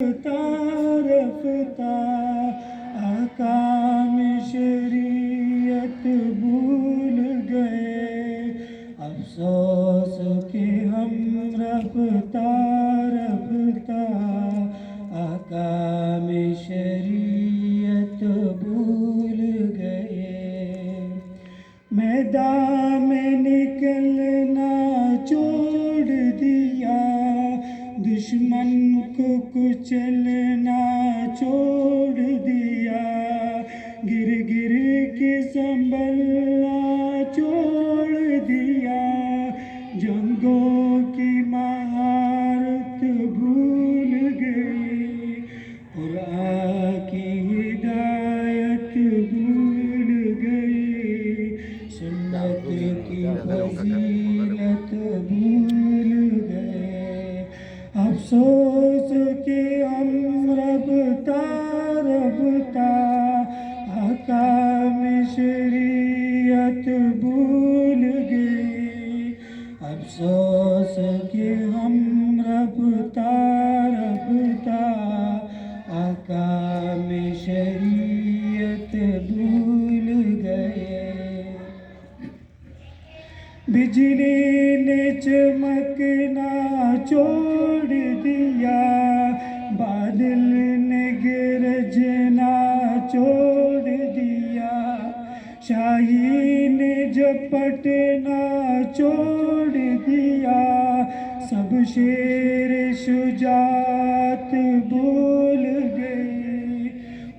رفتہ احکام شریعت بھول گئے، افسوس کہ ہم رفتہ رفتہ احکام شریعت بھول گئے۔ میدان میں نکلنا چھوڑ دیا، دشمن کو کچلنا چھوڑ دیا، گر گر کے سنبھلنا چھوڑ دیا، جنگوں کی مہارت بھول گئی، قرآن کی ہدایت بھول گئی، سنت کی فضیلت بھول گئے، افسوس کہ ہم رفتہ رفتہ احکام شریعت بھول گئے، افسوس کہ ہم رفتہ رفتہ احکام شریعت بھول گئے۔ بجلی نے چمکنا چھوڑ دیا، بادل نے گرجنا چھوڑ دیا، شاہی نے جھپٹنا چھوڑ دیا، سب شیر شجاعت بھول گئے،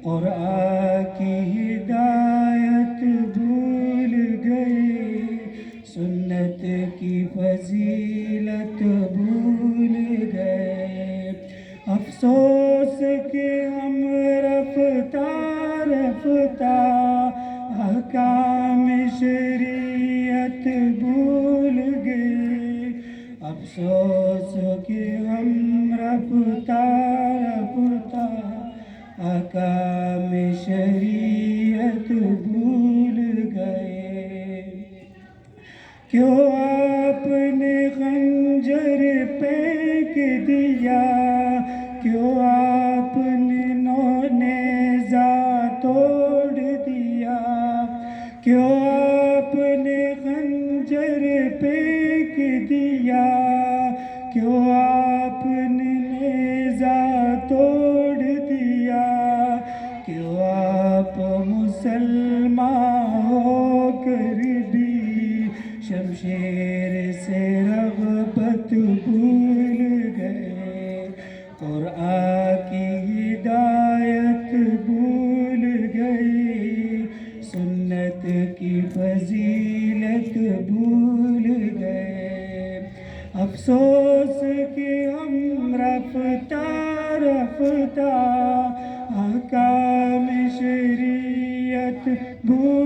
قرآن کی ہدایت بھول گئے، سنت کی فضیلت بھول گئے، افسوس کہ ہم رفتہ رفتہ احکام شریعت بھول گئے، افسوس کہ ہم رفتہ رفتہ احکام شریعت بھول گئے۔ کیوں آپ نے خنجر پھینک دیا، کیوں آپ نے نیزہ توڑ دیا، کیوں آپ نے خنجر پھینک دیا، کیوں آپ نے نیزہ توڑ دیا، کیوں آپ مسلمان ہو کر بھی شمشیر سے رغبت بھول گئے، قرآن کی ہدایت بھول گئی، سنت کی فضیلت بھول گئے، افسوس کہ ہم رفتہ رفتہ احکام شریعت بھول